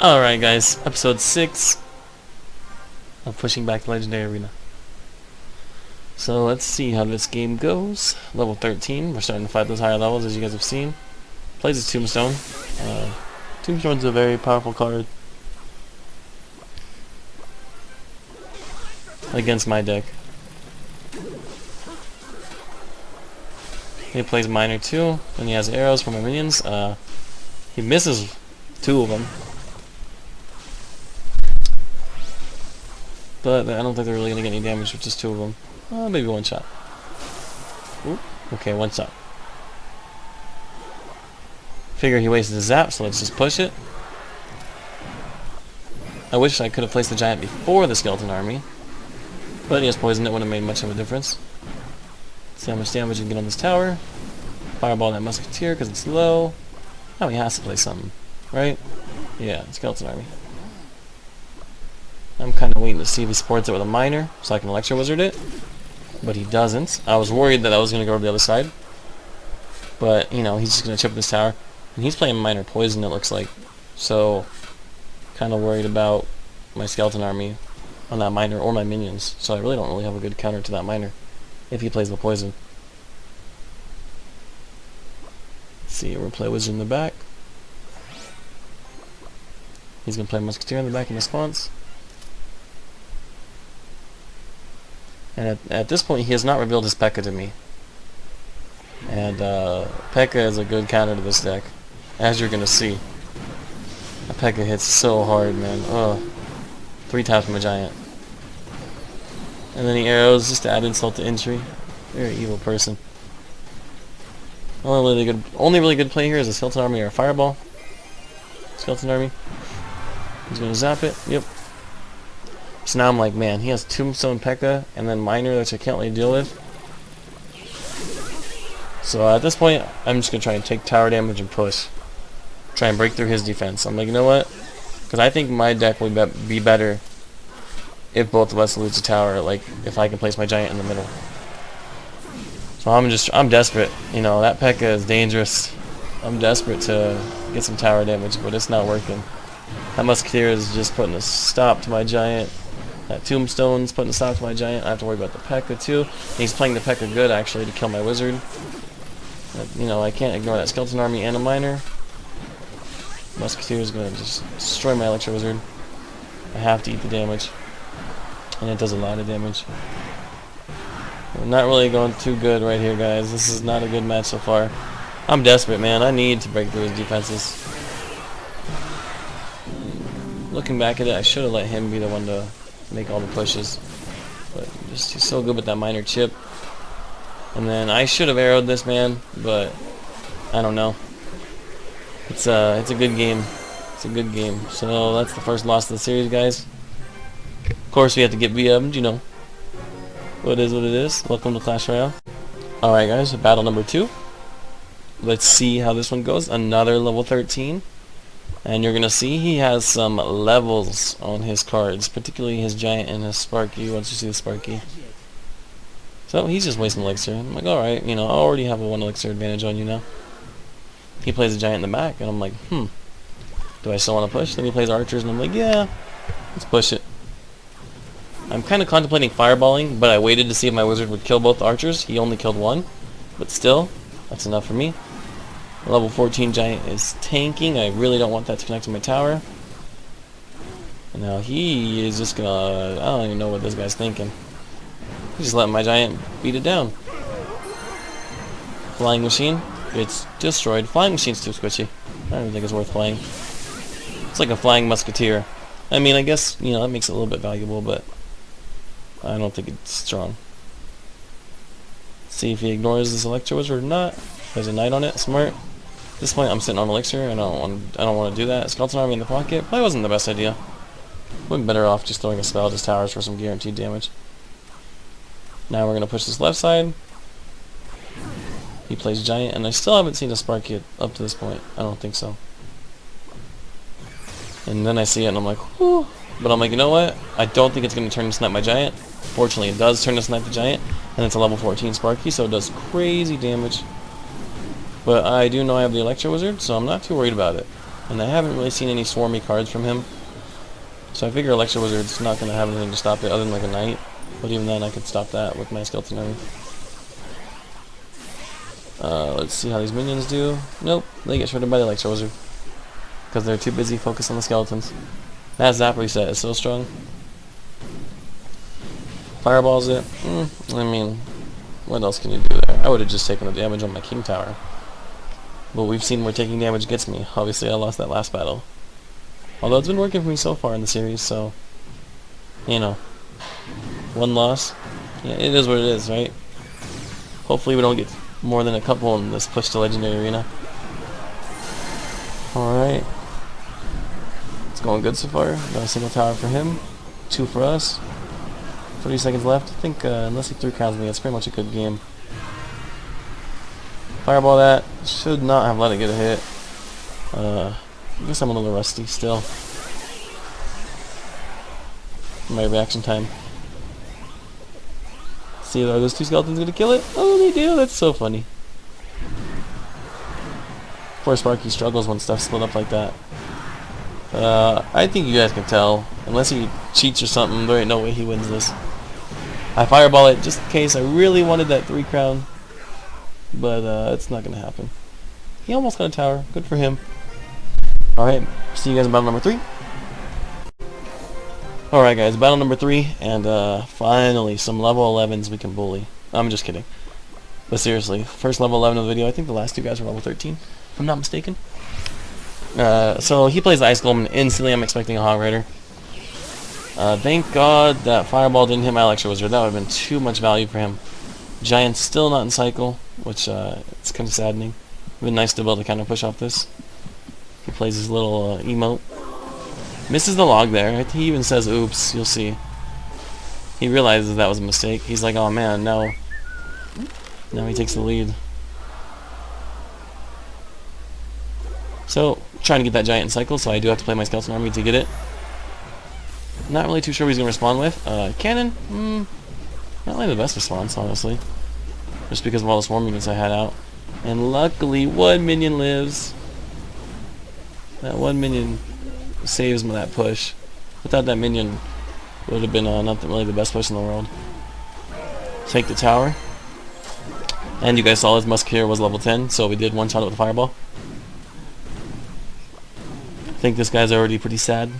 Alright guys, episode 6 of Pushing Back the Legendary Arena. So let's see how this game goes. Level 13, we're starting to fight those higher levels as you guys have seen. Plays as Tombstone. Tombstone's a very powerful card against my deck. He plays Miner too, and he has arrows for my minions. He misses 2 of them. But I don't think they're really going to get any damage with just 2 of them. Maybe 1 shot. Ooh, okay, 1 shot. Figure he wasted his zap, so let's just push it. I wish I could have placed the giant before the skeleton army. But he has poison, it wouldn't have made much of a difference. See how much damage you can get on this tower. Fireball that musketeer because it's low. Oh, he has to play something, right? Yeah, skeleton army. I'm kind of waiting to see if he supports it with a miner, so I can Electro Wizard it. But he doesn't. I was worried that I was going to go over the other side. But, you know, he's just going to chip this tower. And he's playing Miner Poison, it looks like. So, kind of worried about my skeleton army on that miner or my minions. So I really don't really have a good counter to that miner if he plays the poison. Let's see, we'll play Wizard in the back. He's going to play Musketeer in the back in response. And at this point, he has not revealed his P.E.K.K.A. to me. And P.E.K.K.A. is a good counter to this deck, as you're going to see. A P.E.K.K.A. hits so hard, man. Ugh. 3 taps from a giant. And then he arrows just to add insult to injury. Very evil person. Only really good play here is a skeleton army or a fireball. Skeleton army. He's going to zap it. Yep. So now I'm like, man, he has Tombstone P.E.K.K.A. and then Miner, which I can't really deal with. So at this point, I'm just going to try and take tower damage and push. Try and break through his defense. I'm like, you know what? Because I think my deck will be better if both of us lose a tower, like if I can place my giant in the middle. So I'm desperate. You know, that P.E.K.K.A. is dangerous. I'm desperate to get some tower damage, but it's not working. That Musketeer is just putting a stop to my giant. That Tombstone's putting a stop to my giant. I have to worry about the P.E.K.K.A. too. And he's playing the P.E.K.K.A. good, actually, to kill my wizard. But, you know, I can't ignore that skeleton army and a miner. Musketeer is going to just destroy my Electro Wizard. I have to eat the damage. And it does a lot of damage. We're not really going too good right here, guys. This is not a good match so far. I'm desperate, man. I need to break through his defenses. Looking back at it, I should have let him be the one to make all the pushes. But just he's so good with that miner chip. And then I should have arrowed this man, but I don't know. It's a good game. It's a good game. So that's the first loss of the series, guys. Of course, we have to get VM'd, you know. What is what it is. Welcome to Clash Royale. Alright, guys, battle number 2. Let's see how this one goes. Another level 13. And you're going to see he has some levels on his cards, particularly his giant and his Sparky, once you see the Sparky. So he's just wasting elixir. I'm like, alright, you know, I already have a 1 elixir advantage on you now. He plays a giant in the back, and I'm like, do I still want to push? Then he plays archers, and I'm like, yeah, let's push it. I'm kind of contemplating fireballing, but I waited to see if my wizard would kill both archers. He only killed 1, but still, that's enough for me. Level 14 giant is tanking. I really don't want that to connect to my tower. And now he is just gonna... I don't even know what this guy's thinking. He's just letting my giant beat it down. Flying machine gets destroyed. Flying machine's too squishy. I don't even think it's worth playing. It's like a flying musketeer. I mean, I guess, you know, that makes it a little bit valuable, but I don't think it's strong. See if he ignores this Electro Wizard or not. There's a knight on it. Smart. At this point, I'm sitting on elixir, and I don't want to do that. Skeleton army in the pocket probably wasn't the best idea. Would be better off just throwing a spell at his towers for some guaranteed damage. Now we're gonna push this left side. He plays giant, and I still haven't seen a spark yet up to this point. I don't think so. And then I see it, and I'm like, whew. But I'm like, you know what? I don't think it's gonna turn to snipe my giant. Fortunately, it does turn to snipe the giant, and it's a level 14 Sparky, so it does crazy damage. But I do know I have the Electro Wizard, so I'm not too worried about it. And I haven't really seen any swarmy cards from him. So I figure Electro Wizard's not going to have anything to stop it other than like a Knight. But even then I could stop that with my Skeleton Army. Let's see how these minions do. Nope, they get shredded by the Electro Wizard. Because they're too busy focused on the skeletons. That Zap reset is so strong. Fireballs it. I mean, what else can you do there? I would have just taken the damage on my King Tower. But we've seen where taking damage gets me. Obviously I lost that last battle. Although it's been working for me so far in the series, so... You know. One loss. Yeah, it is what it is, right? Hopefully we don't get more than a couple in this push to Legendary Arena. Alright. It's going good so far. Got a single tower for him. 2 for us. 30 seconds left. I think unless he 3 crowns me, it's pretty much a good game. Fireball that. Should not have let it get a hit. I guess I'm a little rusty still. My reaction time. See, are those 2 skeletons gonna kill it? Oh, they do. That's so funny. Poor Sparky struggles when stuff's split up like that. I think you guys can tell. Unless he cheats or something, there ain't no way he wins this. I fireball it just in case I really wanted that 3 crown. But it's not gonna happen. He almost got a tower. Good for him. Alright, see you guys in battle number 3. Alright guys, battle number 3, and finally some level 11s we can bully. I'm just kidding. But seriously, first level 11 of the video. I think the last 2 guys were level 13, if I'm not mistaken. So he plays the Ice Golem, and instantly I'm expecting a Hog Rider. Thank God that Fireball didn't hit my Electro Wizard. That would have been too much value for him. Giant's still not in cycle, which it's kind of saddening. It would been nice to be able to kind of push off this. He plays his little emote. Misses the log there. He even says, oops, you'll see. He realizes that was a mistake. He's like, oh man, no. Now he takes the lead. So, trying to get that giant in cycle, so I do have to play my Skeleton Army to get it. Not really too sure what he's going to respond with. Cannon? Not really the best response, honestly. Just because of all the swarm units I had out. And luckily, 1 minion lives. That 1 minion saves me that push. Without that minion, it would have been not really the best push in the world. Take the tower. And you guys saw his Musketeer was level 10, so we did one shot it with a fireball. I think this guy's already pretty sad.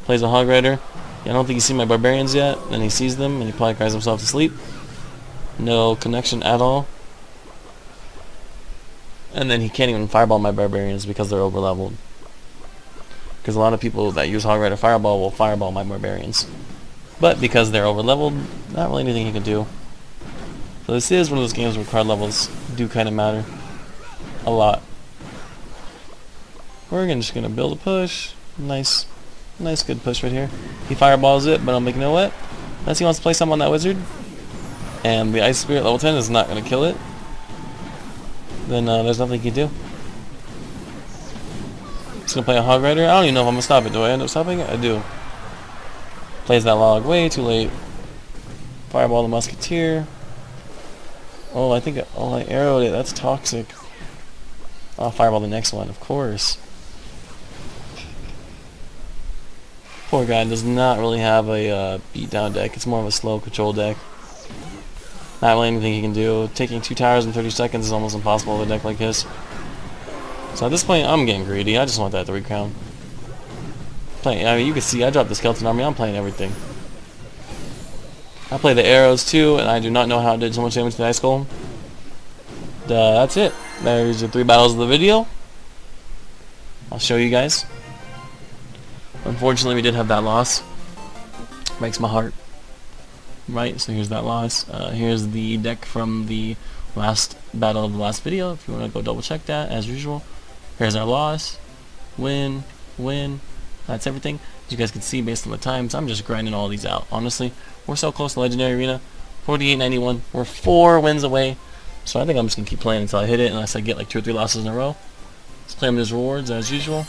Plays a Hog Rider. Yeah, I don't think he's seen my Barbarians yet. Then he sees them, and he probably cries himself to sleep. No connection at all. And then he can't even fireball my Barbarians because they're over-leveled. Because a lot of people that use Hog Rider Fireball will fireball my Barbarians. But because they're over-leveled, not really anything he can do. So this is one of those games where card levels do kind of matter. A lot. We're just going to build a push. Nice good push right here. He fireballs it, but I'm like, you know what? Unless he wants to play something on that wizard, and the Ice Spirit level 10 is not going to kill it, then there's nothing he can do. He's going to play a Hog Rider. I don't even know if I'm going to stop it. Do I end up stopping it? I do. Plays that log way too late. Fireball the Musketeer. Oh, I think I arrowed it. That's toxic. I'll fireball the next one, of course. Poor guy does not really have a beatdown deck. It's more of a slow control deck. Not really anything he can do. Taking 2 towers in 30 seconds is almost impossible with a deck like his. So at this point, I'm getting greedy. I just want that 3 crown. I mean, you can see I dropped the Skeleton Army. I'm playing everything. I play the arrows too, and I do not know how it did so much damage to the Ice Golem. That's it. There's the 3 battles of the video. I'll show you guys. Unfortunately, we did have that loss. Breaks my heart. Right, so here's that loss. Here's the deck from the last battle of the last video, if you want to go double check that, as usual. Here's our loss. Win. Win. That's everything. As you guys can see, based on the times, I'm just grinding all these out. Honestly, we're so close to Legendary Arena. 48.91. We're 4 wins away. So I think I'm just going to keep playing until I hit it, unless I get like 2 or 3 losses in a row. Let's play them as rewards, as usual.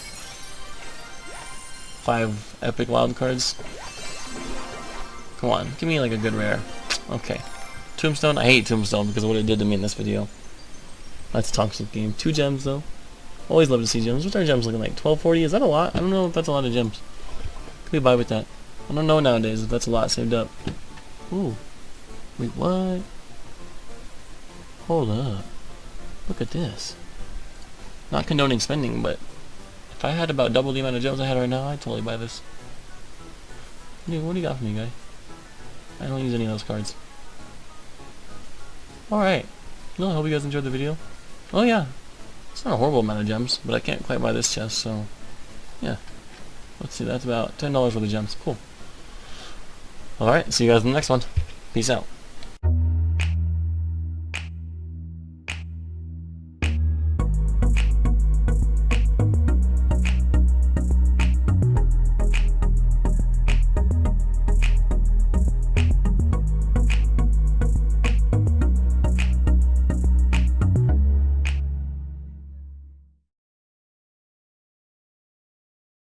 5 epic wild cards. Come on, give me like a good rare. Okay. Tombstone. I hate Tombstone because of what it did to me in this video. That's a toxic game. 2 gems though. Always love to see gems. What's our gems looking like? 1240? Is that a lot? I don't know if that's a lot of gems. Could we buy with that? I don't know nowadays if that's a lot saved up. Ooh. Wait, what? Hold up. Look at this. Not condoning spending, but if I had about double the amount of gems I had right now, I'd totally buy this. Dude, what do you got for me, guy? I don't use any of those cards. Alright. Well, I hope you guys enjoyed the video. Oh yeah. It's not a horrible amount of gems, but I can't quite buy this chest, so yeah. Let's see, that's about $10 worth of gems. Cool. Alright, see you guys in the next one. Peace out.